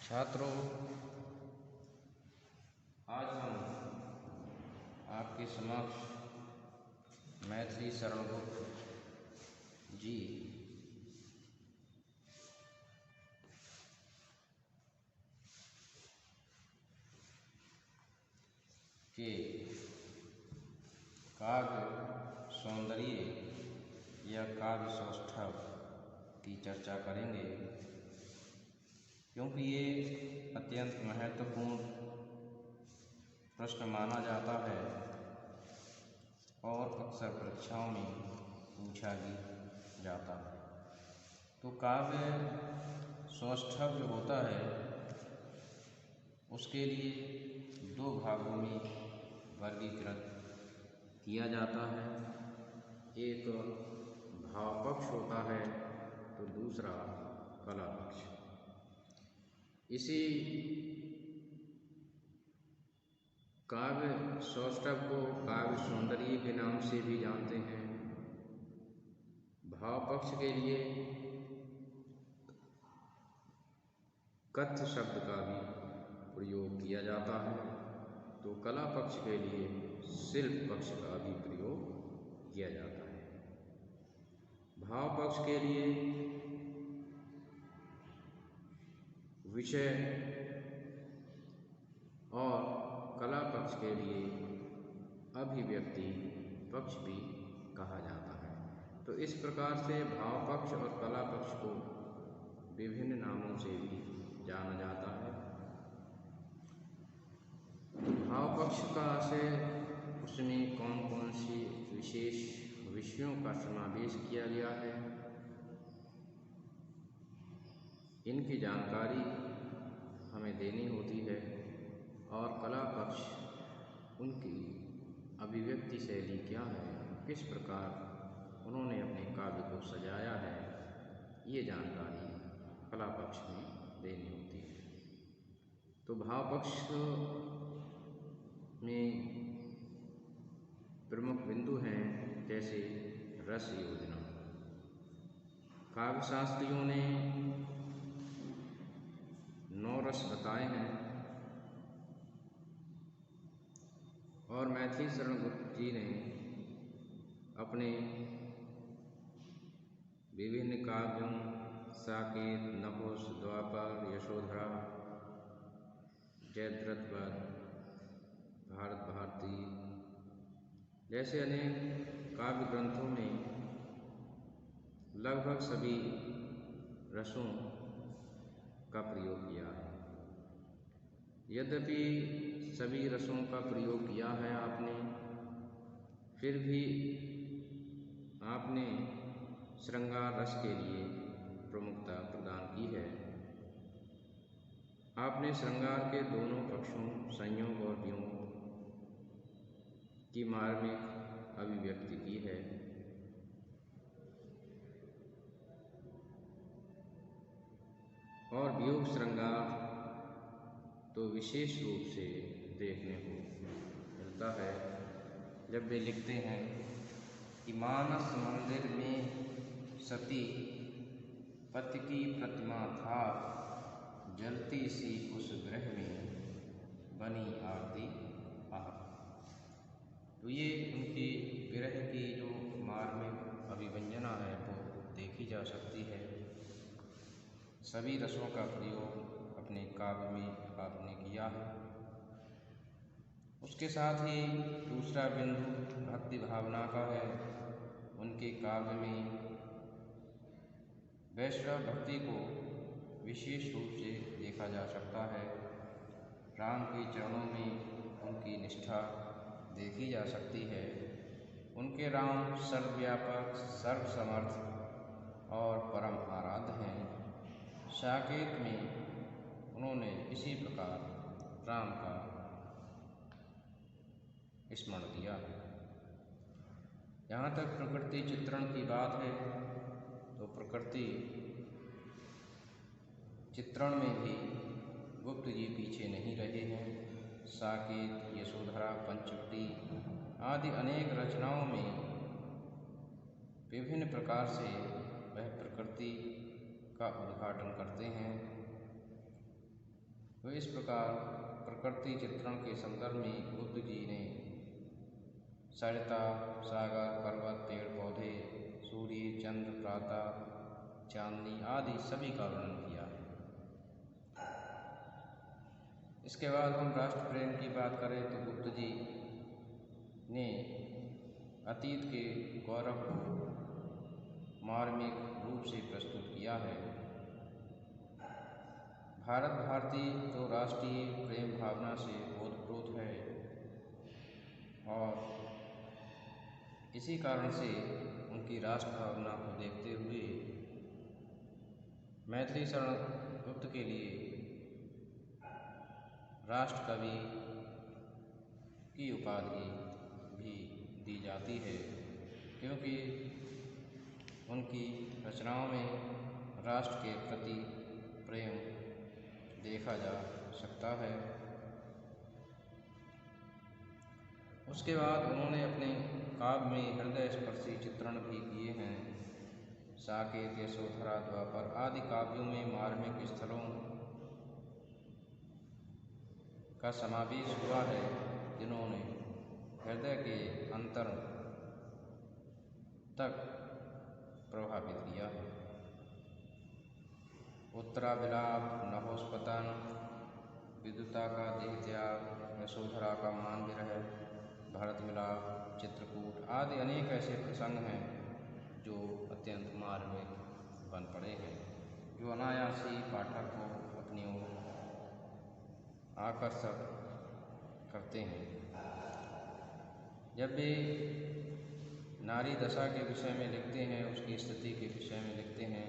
छात्रों, आज हम आपके समक्ष मैथिली शरणगुप्त जी के काव्य सौंदर्य या काव्य सौष्ठव की चर्चा करेंगे, क्योंकि ये अत्यंत महत्वपूर्ण प्रश्न माना जाता है और अक्सर परीक्षाओं में पूछा भी जाता है। तो काव्य सौष्ठव जो होता है उसके लिए दो भागों में वर्गीकृत किया जाता है। एक भाव पक्ष होता है तो दूसरा कला पक्ष। इसी काव्य सौष्ठव को काव्य सौंदर्य के नाम से भी जानते हैं। भाव पक्ष के लिए कथ्य शब्द का भी प्रयोग किया जाता है, तो कला पक्ष के लिए शिल्प पक्ष का भी प्रयोग किया जाता है। भाव पक्ष के लिए विषय और कला पक्ष के लिए अभिव्यक्ति पक्ष भी कहा जाता है। तो इस प्रकार से भाव पक्ष और कला पक्ष को विभिन्न नामों से भी जाना जाता है। भाव पक्ष का से उसमें कौन कौन सी विशेष विषयों का समावेश किया गया है, इनकी जानकारी हमें देनी होती है। और कला पक्ष उनकी अभिव्यक्ति शैली क्या है, किस प्रकार उन्होंने अपने काव्य को सजाया है, ये जानकारी कला पक्ष में देनी होती है। तो भाव पक्ष में प्रमुख बिंदु हैं जैसे रस योजना। काव्य शास्त्रियों ने 9 रस बताए हैं और मैथिली शरणगुप्त जी ने अपने विभिन्न काव्यों साकेत, नहुष, द्वापर, यशोधरा, जयद्रथ वध, भारत भारती जैसे अनेक काव्य ग्रंथों में लगभग सभी रसों का प्रयोग किया है। यद्यपि सभी रसों का प्रयोग किया है आपने, फिर भी आपने श्रृंगार रस के लिए प्रमुखता प्रदान की है। आपने श्रृंगार के दोनों पक्षों संयोग और वियोग की मार्मिक अभिव्यक्ति की है। और वियोग श्रृंगार तो विशेष रूप से देखने को मिलता है जब वे लिखते हैं कि मानस मंदिर में सती पति की प्रतिमा था, जलती सी उस गृह में बनी आरती आह। तो ये उनकी विरह की जो मार्मिक अभिव्यंजना है वो देखी जा सकती है। सभी रसों का प्रयोग अपने काव्य में आपने किया है। उसके साथ ही दूसरा बिंदु भक्ति भावना का है। उनके काव्य में वैष्णव भक्ति को विशेष रूप से देखा जा सकता है। राम के चरणों में उनकी निष्ठा देखी जा सकती है। उनके राम सर्वव्यापक, सर्वसमर्थ और परम आराध्य हैं। साकेत में उन्होंने इसी प्रकार राम का स्मरण किया है। यहाँ तक प्रकृति चित्रण की बात है तो प्रकृति चित्रण में भी गुप्त जी पीछे नहीं रहे हैं। साकेत, यशोधरा, पंचवटी आदि अनेक रचनाओं में विभिन्न प्रकार से वह प्रकृति का उद्घाटन करते हैं। इस प्रकार प्रकृति चित्रण के संदर्भ में बुद्ध जी ने सरिता, सागर, पर्वत, पेड़ पौधे, सूर्य, चंद्र, प्रातः, चांदनी आदि सभी का वर्णन किया है। इसके बाद हम राष्ट्र प्रेम की बात करें तो बुद्ध जी ने अतीत के गौरव को मार्मिक रूप से प्रस्तुत किया है। भारत भारती तो राष्ट्रीय प्रेम भावना से ओतप्रोत है और इसी कारण से उनकी राष्ट्र भावना को देखते हुए मैथिली शरण गुप्त के लिए राष्ट्र कवि की उपाधि भी दी जाती है, क्योंकि उनकी रचनाओं में राष्ट्र के प्रति प्रेम देखा जा सकता है। उसके बाद उन्होंने अपने काव्य में हृदय स्पर्शी चित्रण भी किए हैं। साकेत, यशोधरा, द्वापर आदि काव्यों में मार्मिक स्थलों का समावेश हुआ है, जिन्होंने हृदय के अंतर तक प्रभावित किया है। उत्तराभिलाप, नभोस्पतन, विदुता का देह त्याग, यशोधरा का मान विरह, भरत मिलाप, चित्रकूट आदि अनेक ऐसे प्रसंग हैं जो अत्यंत मार्मिक बन पड़े हैं, जो अनायास ही पाठक को अपनी ओर आकर्षक करते हैं। जब भी नारी दशा के विषय में लिखते हैं, उसकी स्थिति के विषय में लिखते हैं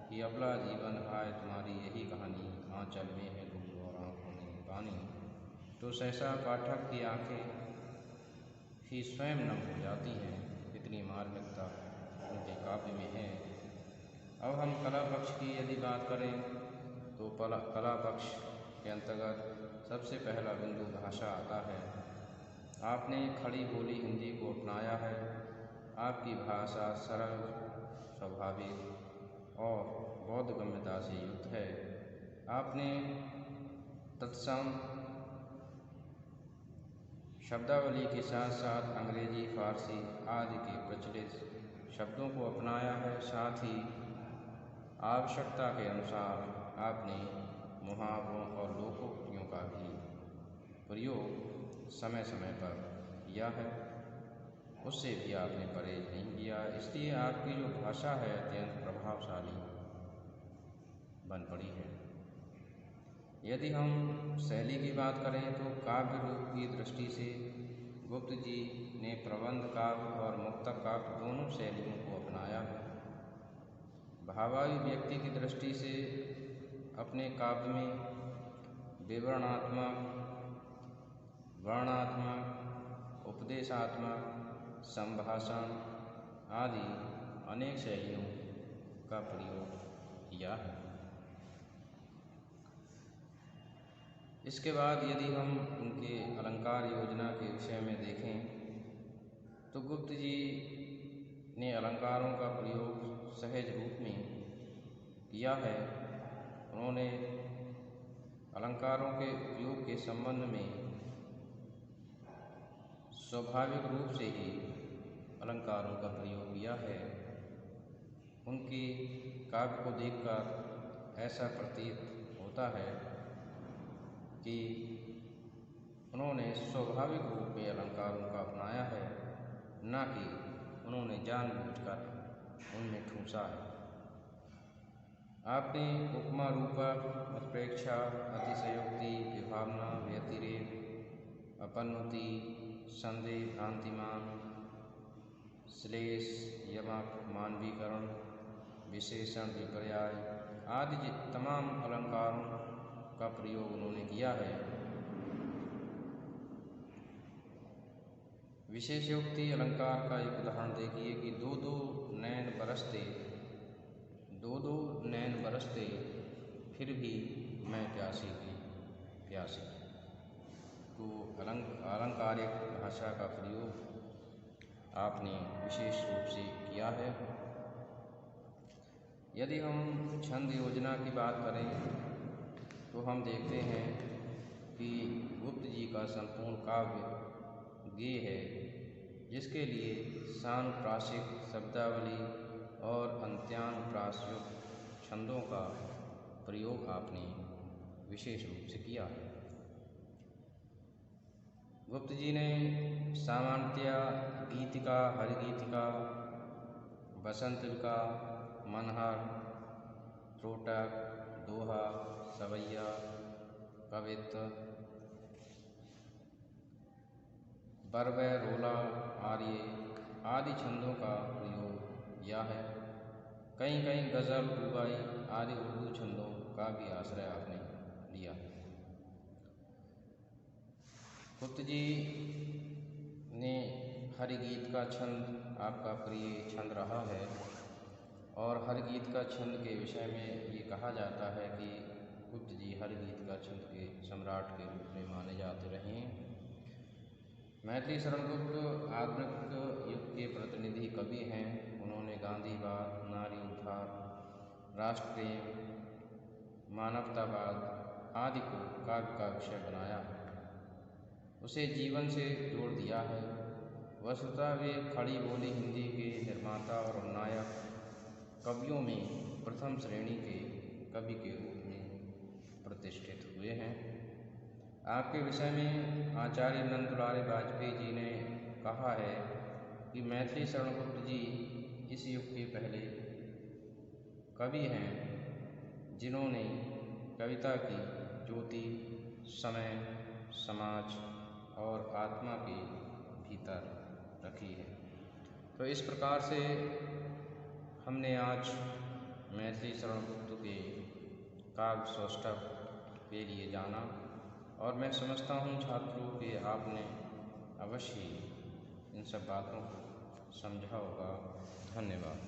कि अबला जीवन हाय तुम्हारी यही कहानी, आंचल में है लूल और आँखों में पानी, तो सहसा पाठक की आंखें ही स्वयं नम हो जाती हैं। इतनी मार्मिकता उनके काव्य में है। अब हम कला पक्ष की यदि बात करें तो कला पक्ष के अंतर्गत सबसे पहला बिंदु भाषा आता है। आपने खड़ी बोली हिंदी को अपनाया है। आपकी भाषा सरल, स्वाभाविक और बोधगम्यता से युक्त है। आपने तत्सम शब्दावली के साथ साथ अंग्रेजी, फारसी आदि के प्रचलित शब्दों को अपनाया है। साथ ही आवश्यकता के अनुसार आपने मुहावरों और लोकोक्तियों का भी प्रयोग समय समय पर किया है। उससे भी आपने परहेज नहीं किया। इसलिए आपकी जो भाषा है अत्यंत प्रभावशाली बन पड़ी है। यदि हम शैली की बात करें तो काव्य रूप की दृष्टि से गुप्त जी ने प्रबंध काव्य और मुक्तक काव्य दोनों शैलियों को अपनाया है। भावाभिव्यक्ति की दृष्टि से अपने काव्य में विवरणात्मक, वर्णनात्मक, उपदेशात्मक, संभाषण आदि अनेक शैलियों का प्रयोग किया है। इसके बाद यदि हम उनके अलंकार योजना के विषय में देखें तो गुप्त जी ने अलंकारों का प्रयोग सहज रूप में किया है। उन्होंने अलंकारों के उपयोग के संबंध में स्वाभाविक रूप से ही अलंकारों का प्रयोग किया है। उनकी काव्य को देखकर ऐसा प्रतीत होता है कि उन्होंने स्वाभाविक रूप में अलंकारों का अपनाया है, न कि उन्होंने जानबूझकर उनमें ठूंसा है। आपने उपमा, रूपक, उत्प्रेक्षा, अतिशयोक्ति, विभावना, व्यतिरेक, अपन्नति, संदेह, भ्रांतिमान, श्लेष, यमक, मानवीकरण, विशेषण, विपर्याय आदि तमाम अलंकारों का प्रयोग उन्होंने किया है। विशेषोक्ति अलंकार का एक उदाहरण देखिए कि दो दो नैन बरसते फिर भी मैं प्यासी थी प्यासी। तो अलंकारिक भाषा का प्रयोग आपने विशेष रूप से किया है। यदि हम छंद योजना की बात करें तो तो हम देखते हैं कि गुप्त जी का संपूर्ण काव्य गेय है, जिसके लिए सानुप्रासिक शब्दावली और अंत्यानुप्रास छंदों का प्रयोग आपने विशेष रूप से किया है। गुप्त जी ने सामान्यतया गीतिका, हरिगीतिका, बसंतरिका, मनहर, त्रोटक, दोहा, सवैया, कवित्त, बरबय, रोला, आर्य आदि छंदों का प्रयोग किया है। कहीं कहीं गज़ल, रुबाई आदि उर्दू छंदों का भी आश्रय आपने लिया। गुप्त जी ने हरिगीत का छंद आपका प्रिय छंद रहा है और हरिगीत का छंद के विषय में ये कहा जाता है कि गुप्त जी हरिगीत का छंद के सम्राट के रूप में माने जाते रहे हैं। मैथिली शरण गुप्त आधुनिक युग के प्रतिनिधि कवि हैं। उन्होंने गांधीवाद, नारी उद्धार, राष्ट्र प्रेम, मानवतावाद आदि को काव्य का विषय बनाया है, उसे जीवन से जोड़ दिया है। वस्तुतः वे खड़ी बोली हिंदी के निर्माता और नायक कवियों में प्रथम श्रेणी के कवि के रूप में प्रतिष्ठित हुए हैं। आपके विषय में आचार्य नंद दुलारे वाजपेयी जी ने कहा है कि मैथिली शरण गुप्त जी इस युग के पहले कवि हैं जिन्होंने कविता की ज्योति समय, समाज और आत्मा के भीतर रखी है। तो इस प्रकार से हमने आज मैथिली शरण गुप्त के काव्य सौष्ठव के लिए जाना और मैं समझता हूँ छात्रों कि आपने अवश्य इन सब बातों को समझा होगा। धन्यवाद।